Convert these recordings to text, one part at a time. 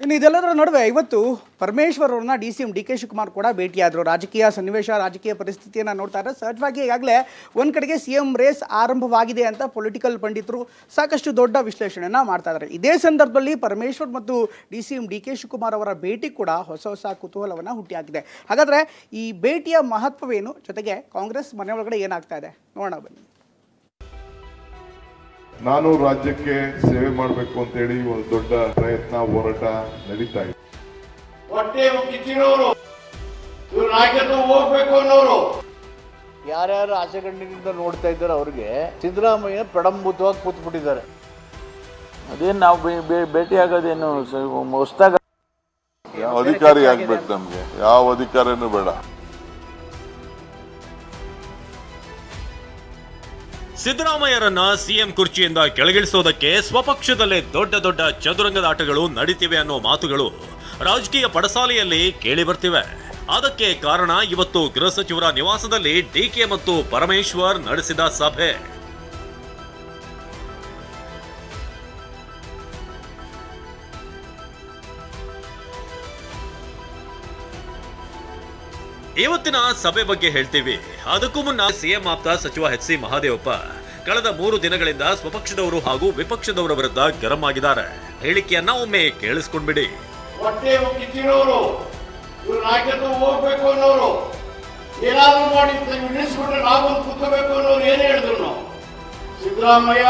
ಇನ್ನು ಇದೆಲ್ಲದರ ನಡುವೆ ಇವತ್ತು ಪರಮೇಶ್ವರ್ ಅವರನ್ನ ಡಿ.ಸಿ.ಎಂ ಡಿ.ಕೆ ಶಿವಕುಮಾರ್ ಕೂಡ ಭೇಟಿಯಾದರು. ರಾಜಕೀಯ ಸನ್ನಿವೇಶ, ರಾಜಕೀಯ ಪರಿಸ್ಥಿತಿಯನ್ನು ನೋಡ್ತಾ ಇದ್ದಾರೆ. ಸಹಜವಾಗಿ ಈಗಾಗಲೇ ಒಂದು ಕಡೆಗೆ ಸಿ.ಎಂ ರೇಸ್ ಆರಂಭವಾಗಿದೆ ಅಂತ ಪೊಲಿಟಿಕಲ್ ಪಂಡಿತರು ಸಾಕಷ್ಟು ದೊಡ್ಡ ವಿಶ್ಲೇಷಣೆಯನ್ನು ಮಾಡ್ತಾ ಇದ್ದಾರೆ. ಇದೇ ಸಂದರ್ಭದಲ್ಲಿ ಪರಮೇಶ್ವರ್ ಮತ್ತು ಡಿ.ಸಿ.ಎಂ ಡಿ.ಕೆ ಶಿವಕುಮಾರ್ ಅವರ ಭೇಟಿ ಕೂಡ ಹೊಸ ಕುತೂಹಲವನ್ನು ಹುಟ್ಟಿಹಾಕಿದೆ. ಹಾಗಾದರೆ ಈ ಭೇಟಿಯ ಮಹತ್ವವೇನು, ಜೊತೆಗೆ ಕಾಂಗ್ರೆಸ್ ಮನೆ ಒಳಗಡೆ ಏನಾಗ್ತಾ ಇದೆ ನೋಡೋಣ ಬನ್ನಿ. ನಾನು ರಾಜ್ಯಕ್ಕೆ ಸೇವೆ ಮಾಡಬೇಕು ಅಂತ ಹೇಳಿ ಒಂದು ದೊಡ್ಡ ಪ್ರಯತ್ನ, ಹೋರಾಟ ನಡೀತಾ ಇದೆ. ಹೊಟ್ಟೆ ಕಿಚ್ಚಿರೋರು, ಇವ್ರು ನಾಯಕತ್ವ ಹೋಗ್ಬೇಕು ಅನ್ನೋರು ಯಾರ್ಯಾರು ಆಸೆಗಣ್ಣಿನಿಂದ ನೋಡ್ತಾ ಇದ್ದಾರೆ ಅವ್ರಿಗೆ ಸಿದ್ದರಾಮಯ್ಯ ಪ್ರಡಂಬುತವಾಗಿ ಕೂತ್ಬಿಟ್ಟಿದ್ದಾರೆ. ಅದೇನು ನಾವು ಭೇಟಿ ಆಗೋದೇನು ಹೊಸ್ದಾಗ ಅಧಿಕಾರಿ ಆಗ್ಬೇಕು, ನಮ್ಗೆ ಯಾವ ಅಧಿಕಾರನೂ ಬೇಡ. ಸಿದ್ದರಾಮಯ್ಯರನ್ನ ಸಿಎಂ ಕುರ್ಚಿಯಿಂದ ಕೆಳಗಿಳಿಸೋದಕ್ಕೆ ಸ್ವಪಕ್ಷದಲ್ಲೇ ದೊಡ್ಡ ಚದುರಂಗದ ಆಟಗಳು ನಡೀತಿವೆ ಅನ್ನೋ ಮಾತುಗಳು ರಾಜಕೀಯ ಪಡಸಾಲೆಯಲ್ಲಿ ಕೇಳಿ ಬರ್ತಿವೆ. ಅದಕ್ಕೆ ಕಾರಣ ಇವತ್ತು ಗೃಹ ಸಚಿವರ ನಿವಾಸದಲ್ಲಿ ಡಿಕೆ ಮತ್ತು ಪರಮೇಶ್ವರ್ ನಡೆಸಿದ ಸಭೆ. ಇವತ್ತಿನ ಸಭೆ ಬಗ್ಗೆ ಹೇಳ್ತೀವಿ. ಅದಕ್ಕೂ ಮುನ್ನ ಸಿಎಂ ಆಪ್ತ ಸಚಿವ ಎಚ್ ಸಿ ಮಹದೇವಪ್ಪ ಕಳೆದ 3 ದಿನಗಳಿಂದ ಸ್ವಪಕ್ಷದವರು ಹಾಗೂ ವಿಪಕ್ಷದವರ ವಿರುದ್ಧ ಗರಂ ಆಗಿದ್ದಾರೆ. ಹೇಳಿಕೆಯನ್ನ ಒಮ್ಮೆ ಕೇಳಿಸ್ಕೊಂಡ್ಬಿಡಿ. ಹೊಟ್ಟೆ ಕಿಚ್ಚಿರೋರು, ಇವ್ರು ನಾಯಕತ್ವ ಹೋಗ್ಬೇಕು ಅನ್ನೋರು ಏನಾದ್ರು ಮಾಡಿ ನಿಲ್ಲಿಸ್ಬಿಟ್ರೆ ನಾವು ಕೂತ್ಕೋಬೇಕು ಅನ್ನೋರು ಏನ್ ಹೇಳಿದ್ರು. Siddaramaiah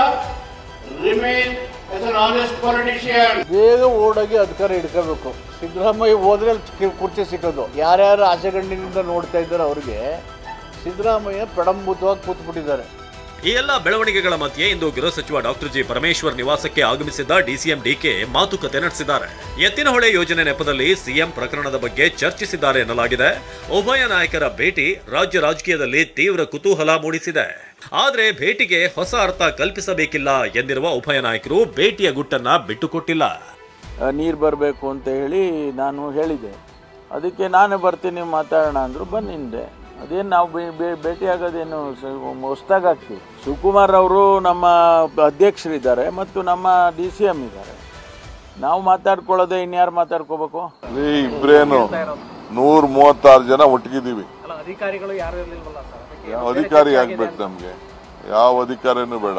remain as an honest politician. ಬೇಗ ಓಡೋಗಿ ಅಧಿಕಾರ ಹಿಡ್ಕೋಬೇಕು. ಸಿದ್ದರಾಮಯ್ಯ ಹೋದ್ರೆ ಕುರ್ಚಿ ಸಿಕ್ಕೋದು. ಯಾರ್ಯಾರು ಆಸೆಗಣ್ಣಿನಿಂದ ನೋಡ್ತಾ ಇದ್ದಾರೆ ಅವ್ರಿಗೆ ಸಿದ್ದರಾಮಯ್ಯ ಪ್ರಡಂಬುತವಾಗಿ ಕೂತ್ಬಿಟ್ಟಿದ್ದಾರೆ. ಈ ಎಲ್ಲ ಬೆಳವಣಿಗೆಗಳ ಮಧ್ಯೆ ಇಂದು ಗೃಹ ಸಚಿವ ಡಾಕ್ಟರ್ ಜಿ ಪರಮೇಶ್ವರ್ ನಿವಾಸಕ್ಕೆ ಆಗಮಿಸಿದ್ದ ಡಿ.ಸಿ.ಎಂ ಡಿಕೆ ಮಾತುಕತೆ ನಡೆಸಿದ್ದಾರೆ. ಎತ್ತಿನಹೊಳೆ ಯೋಜನೆ ನೆಪದಲ್ಲಿ ಸಿಎಂ ಪ್ರಕರಣದ ಬಗ್ಗೆ ಚರ್ಚಿಸಿದ್ದಾರೆ ಎನ್ನಲಾಗಿದೆ. ಉಭಯ ನಾಯಕರ ಭೇಟಿ ರಾಜ್ಯ ರಾಜಕೀಯದಲ್ಲಿ ತೀವ್ರ ಕುತೂಹಲ ಮೂಡಿಸಿದೆ. ಆದ್ರೆ ಭೇಟಿಗೆ ಹೊಸ ಅರ್ಥ ಕಲ್ಪಿಸಬೇಕಿಲ್ಲ ಎಂದಿರುವ ಉಭಯ ನಾಯಕರು ಭೇಟಿಯ ಗುಟ್ಟನ್ನ ಬಿಟ್ಟುಕೊಟ್ಟಿಲ್ಲ. ನೀರು ಬರಬೇಕು ಅಂತ ಹೇಳಿ ನಾನು ಹೇಳಿದೆ. ಅದಕ್ಕೆ ನಾನು ಬರ್ತೀನಿ ಮಾತಾಡೋಣ ಅಂದರು, ಬಂದಿಂದೆ. ಅದೇನು ನಾವು ಭೇಟಿ ಆಗೋದೇನು ಹೊಸ್ದಾಗ್ತೀವಿ. ಶಿವಕುಮಾರ್ ಅವರು ನಮ್ಮ ಅಧ್ಯಕ್ಷರಿದ್ದಾರೆ ಮತ್ತು ನಮ್ಮ ಡಿ.ಸಿ.ಎಂ ಇದ್ದಾರೆ. ನಾವು ಮಾತಾಡ್ಕೊಳ್ಳೋದೇ ಇನ್ಯಾರು ಮಾತಾಡ್ಕೋಬೇಕು? ಇಬ್ರೇನು 136 ಜನ ಒಟ್ಟಿಗಿದ್ದೀವಿ. ಅಧಿಕಾರಿ ಆಗ್ಬೇಕು, ನಮ್ಗೆ ಯಾವ ಅಧಿಕಾರನೂ ಬೇಡ.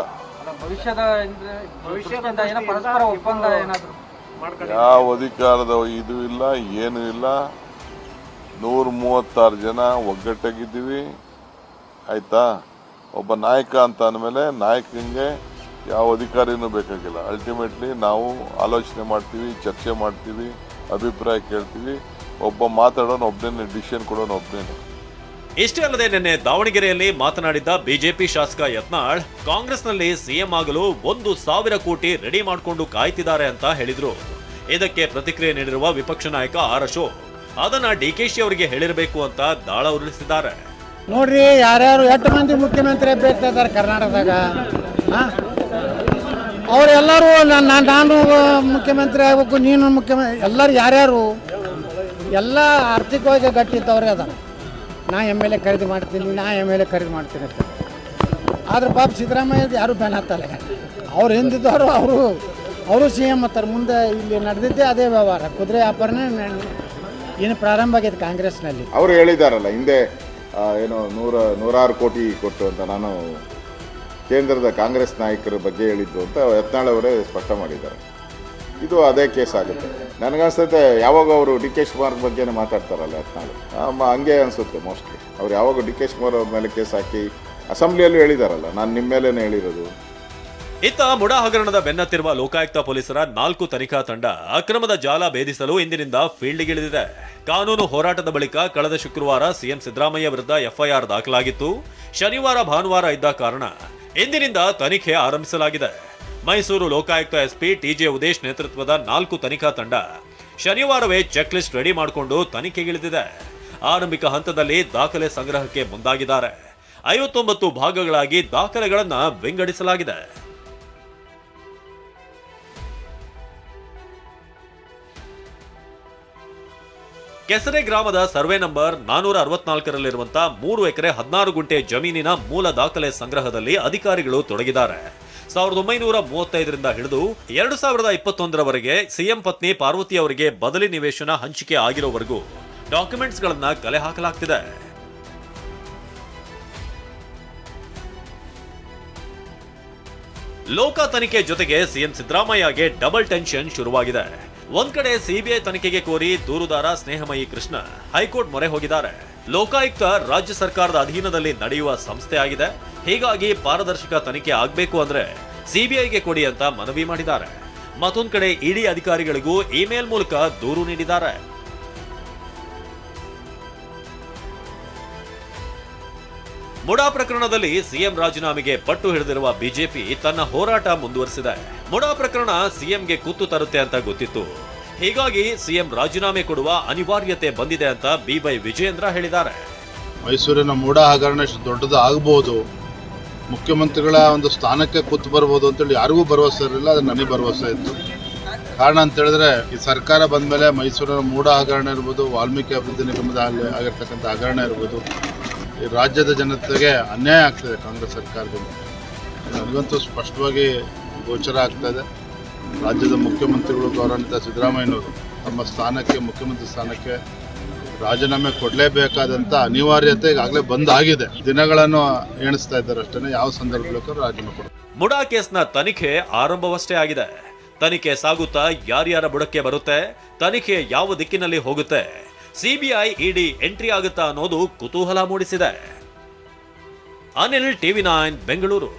ಯಾವ ಅಧಿಕಾರದ ಇದು ಇಲ್ಲ, ಏನು ಇಲ್ಲ. 136 ಜನ ಒಗ್ಗಟ್ಟಾಗಿದ್ದೀವಿ, ಆಯ್ತಾ. ಒಬ್ಬ ನಾಯಕ ಅಂತ ಅಂದಮೇಲೆ ನಾಯಕನಿಗೆ ಯಾವ ಅಧಿಕಾರಿನೂ ಬೇಕಾಗಿಲ್ಲ. ಅಲ್ಟಿಮೇಟ್ಲಿ ನಾವು ಆಲೋಚನೆ ಮಾಡ್ತೀವಿ, ಚರ್ಚೆ ಮಾಡ್ತೀವಿ, ಅಭಿಪ್ರಾಯ ಕೇಳ್ತೀವಿ. ಒಬ್ಬ ಮಾತಾಡೋನು ಒಬ್ಬನೇ, ಡಿಸಿಷನ್ ಕೊಡೋನು ಒಬ್ಬನೇ. ಇಷ್ಟೇ ಅಲ್ಲದೆ ನಿನ್ನೆ ದಾವಣಗೆರೆಯಲ್ಲಿ ಮಾತನಾಡಿದ್ದ ಬಿಜೆಪಿ ಶಾಸಕ ಯತ್ನಾಳ್ ಕಾಂಗ್ರೆಸ್ನಲ್ಲಿ ಸಿಎಂ ಆಗಲು 1,000 ಕೋಟಿ ರೆಡಿ ಮಾಡಿಕೊಂಡು ಕಾಯ್ತಿದ್ದಾರೆ ಅಂತ ಹೇಳಿದ್ರು. ಇದಕ್ಕೆ ಪ್ರತಿಕ್ರಿಯೆ ನೀಡಿರುವ ವಿಪಕ್ಷ ನಾಯಕ ಆರ್ ಅಶೋಕ್ ಅದನ್ನ ಡಿಕೆಶಿ ಅವರಿಗೆ ಹೇಳಿರಬೇಕು ಅಂತ ದಾಳ ಉರುಳಿಸಿದ್ದಾರೆ. ನೋಡ್ರಿ, ಯಾರ್ಯಾರು 8 ಮಂದಿ ಮುಖ್ಯಮಂತ್ರಿ ಅಭ್ಯರ್ಥಿ ಇದ್ದಾರೆ ಕರ್ನಾಟಕದಾಗ. ಅವರೆಲ್ಲರೂ ನಾನು ಮುಖ್ಯಮಂತ್ರಿ ಆಗಬೇಕು, ನೀನು ಮುಖ್ಯಮಂತ್ರಿ, ಎಲ್ಲರೂ ಯಾರ್ಯಾರು ಎಲ್ಲ ಆರ್ಥಿಕವಾಗಿ ಗಟ್ಟಿದ್ದವ್ರೆ ಅದ. ನಾ MLA ಖರೀದಿ ಮಾಡ್ತೀನಿ, ನಾ MLA ಖರೀದಿ ಮಾಡ್ತೀನಿ ಅಂತ. ಆದ್ರೆ ಪಾಪ ಸಿದ್ದರಾಮಯ್ಯ ಯಾರು ಬ್ಯಾನ್ ಹತ್ತಲ್ಲ. ಅವ್ರು ಹಿಂದಿದ್ದವರು ಅವರು CM ಹತ್ತಾರೆ. ಮುಂದೆ ಇಲ್ಲಿ ನಡೆದಿದ್ದೆ ಅದೇ ವ್ಯವಹಾರ, ಕುದುರೆ ವ್ಯಾಪಾರನೇ ಏನು ಪ್ರಾರಂಭ ಆಗೈತೆ ಕಾಂಗ್ರೆಸ್ನಲ್ಲಿ. ಅವರು ಹೇಳಿದಾರಲ್ಲ ಹಿಂದೆ ಏನೋ 106 ಕೋಟಿ ಕೊಟ್ಟು ಅಂತ. ನಾನು ಕೇಂದ್ರದ ಕಾಂಗ್ರೆಸ್ ನಾಯಕರ ಬಗ್ಗೆ ಹೇಳಿದ್ದು ಅಂತ ಯತ್ನಾಳ್ ಅವರೇ ಸ್ಪಷ್ಟ ಮಾಡಿದ್ದಾರೆ. ಇದು ಅದೇ ಕೇಸ್ ಆಗುತ್ತೆ ನನಗನ್ಸುತ್ತೆ. ಯಾವಾಗ ಅವರು ಡಿ.ಕೆ ಶಿವಕುಮಾರ್ ಬಗ್ಗೆನೇ ಮಾತಾಡ್ತಾರಲ್ಲ ಯತ್ನಾಳ್, ಹಂಗೆ ಅನಿಸುತ್ತೆ ಮೋಸ್ಟ್ಲಿ. ಅವ್ರು ಯಾವಾಗ ಡಿ.ಕೆ ಶಿವಕುಮಾರ್ ಅವ್ರ ಮೇಲೆ ಕೇಸ್ ಹಾಕಿ ಅಸೆಂಬ್ಲಿಯಲ್ಲೂ ಹೇಳಿದಾರಲ್ಲ, ನಾನು ನಿಮ್ಮ ಮೇಲೇನೆ ಹೇಳಿರೋದು. ಇತ್ತ ಮುಡಾ ಹಗರಣದ ಬೆನ್ನತ್ತಿರುವ ಲೋಕಾಯುಕ್ತ ಪೊಲೀಸರ 4 ತನಿಖಾ ತಂಡ ಅಕ್ರಮದ ಜಾಲ ಭೇದಿಸಲು ಇಂದಿನಿಂದ ಫೀಲ್ಡ್ಗಿಳಿದಿದೆ. ಕಾನೂನು ಹೋರಾಟದ ಬಳಿಕ ಕಳೆದ ಶುಕ್ರವಾರ ಸಿಎಂ ಸಿದ್ದರಾಮಯ್ಯ ವಿರುದ್ಧ ಎಫ್ಐಆರ್ ದಾಖಲಾಗಿತ್ತು. ಶನಿವಾರ ಭಾನುವಾರ ಇದ್ದ ಕಾರಣ ಇಂದಿನಿಂದ ತನಿಖೆ ಆರಂಭಿಸಲಾಗಿದೆ. ಮೈಸೂರು ಲೋಕಾಯುಕ್ತ ಎಸ್ಪಿ ಟಿಜೆ ಉದೇಶ್ ನೇತೃತ್ವದ 4 ತನಿಖಾ ತಂಡ ಶನಿವಾರವೇ ಚೆಕ್ ಲಿಸ್ಟ್ ರೆಡಿ ಮಾಡಿಕೊಂಡು ತನಿಖೆಗಿಳಿದಿದೆ. ಆರಂಭಿಕ ಹಂತದಲ್ಲಿ ದಾಖಲೆ ಸಂಗ್ರಹಕ್ಕೆ ಮುಂದಾಗಿದ್ದಾರೆ. 59 ಭಾಗಗಳಾಗಿ ದಾಖಲೆಗಳನ್ನು ವಿಂಗಡಿಸಲಾಗಿದೆ. ಕೆಸರೆ ಗ್ರಾಮದ ಸರ್ವೆ ನಂಬರ್ 464ರಲ್ಲಿರುವಂತಹ 3 ಎಕರೆ 16 ಗುಂಟೆ ಜಮೀನಿನ ಮೂಲ ದಾಖಲೆ ಸಂಗ್ರಹದಲ್ಲಿ ಅಧಿಕಾರಿಗಳು ತೊಡಗಿದ್ದಾರೆ. 1935ರಿಂದ ಹಿಡಿದು 2021ರವರೆಗೆ ಸಿಎಂ ಪತ್ನಿ ಪಾರ್ವತಿ ಅವರಿಗೆ ಬದಲಿ ನಿವೇಶನ ಹಂಚಿಕೆ ಆಗಿರೋವರೆಗೂ ಡಾಕ್ಯುಮೆಂಟ್ಸ್ಗಳನ್ನ ಕಲೆ ಹಾಕಲಾಗ್ತಿದೆ. ಲೋಕ ತನಿಖೆ ಜೊತೆಗೆ ಸಿಎಂ ಸಿದ್ದರಾಮಯ್ಯಗೆ ಡಬಲ್ ಟೆನ್ಷನ್ ಶುರುವಾಗಿದೆ. ಒಂದ್ ಕಡೆ ಸಿಬಿಐ ತನಿಖೆಗೆ ಕೋರಿ ದೂರುದಾರ ಸ್ನೇಹಮಯಿ ಕೃಷ್ಣ ಹೈಕೋರ್ಟ್ ಮೊರೆ ಹೋಗಿದ್ದಾರೆ. ಲೋಕಾಯುಕ್ತ ರಾಜ್ಯ ಸರ್ಕಾರದ ಅಧೀನದಲ್ಲಿ ನಡೆಯುವ ಸಂಸ್ಥೆ ಆಗಿದೆ. ಹೀಗಾಗಿ ಪಾರದರ್ಶಕ ತನಿಖೆ ಆಗ್ಬೇಕು ಅಂದ್ರೆ ಸಿಬಿಐಗೆ ಕೊಡಿ ಅಂತ ಮನವಿ ಮಾಡಿದ್ದಾರೆ. ಮತ್ತೊಂದ್ ಕಡೆ ಇಡಿ ಅಧಿಕಾರಿಗಳಿಗೂ ಇಮೇಲ್ ಮೂಲಕ ದೂರು ನೀಡಿದ್ದಾರೆ. ಮುಡಾ ಪ್ರಕರಣದಲ್ಲಿ ಸಿಎಂ ರಾಜೀನಾಮೆಗೆ ಪಟ್ಟು ಹಿಡಿದಿರುವ ಬಿಜೆಪಿ ತನ್ನ ಹೋರಾಟ ಮುಂದುವರೆಸಿದೆ. ಮುಡಾ ಪ್ರಕರಣ ಸಿಎಂಗೆ ಕುತ್ತು ತರುತ್ತೆ ಅಂತ ಗೊತ್ತಿತ್ತು. ಹೀಗಾಗಿ ಸಿಎಂ ರಾಜೀನಾಮೆ ಕೊಡುವ ಅನಿವಾರ್ಯತೆ ಬಂದಿದೆ ಅಂತ ಬಿವೈ ವಿಜಯೇಂದ್ರ ಹೇಳಿದ್ದಾರೆ. ಮೈಸೂರಿನ ಮುಡಾ ಹಗರಣ ಎಷ್ಟು ದೊಡ್ಡದು ಆಗಬಹುದು, ಮುಖ್ಯಮಂತ್ರಿಗಳ ಒಂದು ಸ್ಥಾನಕ್ಕೆ ಕೂತು ಬರ್ಬೋದು ಅಂತೇಳಿ ಯಾರಿಗೂ ಭರವಸೆ ಇರಲಿಲ್ಲ. ಅದು ನನಗೆ ಭರವಸೆ ಇತ್ತು. ಕಾರಣ ಅಂತ ಹೇಳಿದ್ರೆ ಈ ಸರ್ಕಾರ ಬಂದ ಮೇಲೆ ಮೈಸೂರಿನ ಮುಡಾ ಹಗರಣ ಇರ್ಬೋದು, ವಾಲ್ಮೀಕಿ ಅಭಿವೃದ್ಧಿ ನಿಗಮದ ಆಗಿರ್ತಕ್ಕಂಥ ಹಗರಣ ಇರ್ಬೋದು, ಈ ರಾಜ್ಯದ ಜನತೆಗೆ ಅನ್ಯಾಯ ಆಗ್ತದೆ ಕಾಂಗ್ರೆಸ್ ಸರ್ಕಾರದಿಂದ. ನನಗಂತೂ ಸ್ಪಷ್ಟವಾಗಿ ಗೋಚರ ಆಗ್ತಾ ಇದೆ. ರಾಜ್ಯದ ಮುಖ್ಯಮಂತ್ರಿಗಳು ಗೌರವಾನ್ವಿತ ಸಿದ್ದರಾಮಯ್ಯನವರು ತಮ್ಮ ಸ್ಥಾನಕ್ಕೆ, ಮುಖ್ಯಮಂತ್ರಿ ಸ್ಥಾನಕ್ಕೆ ರಾಜೀನಾಮೆ ಕೊಡಲೇಬೇಕಾದಂಥ ಅನಿವಾರ್ಯತೆ ಈಗಾಗಲೇ ಬಂದಾಗಿದೆ. ದಿನಗಳನ್ನು ಎಣಿಸ್ತಾ ಇದ್ದಾರೆ ಅಷ್ಟೇ. ಯಾವ ಸಂದರ್ಭದಲ್ಲೂ ರಾಜೀನಾಮೆ ಕೊಡ. ಮುಡಾ ಕೇಸ್ನ ತನಿಖೆ ಆರಂಭವಷ್ಟೇ ಆಗಿದೆ. ತನಿಖೆ ಸಾಗುತ್ತಾ ಯಾರ್ಯಾರ ಬುಡಕ್ಕೆ ಬರುತ್ತೆ, ತನಿಖೆ ಯಾವ ದಿಕ್ಕಿನಲ್ಲಿ ಹೋಗುತ್ತೆ, ಸಿಬಿಐ ಇಡಿ ಎಂಟ್ರಿ ಆಗುತ್ತಾ ಅನ್ನೋದು ಕುತೂಹಲ ಮೂಡಿಸಿದೆ. ಅನಿಲ್, TV9 ಬೆಂಗಳೂರು.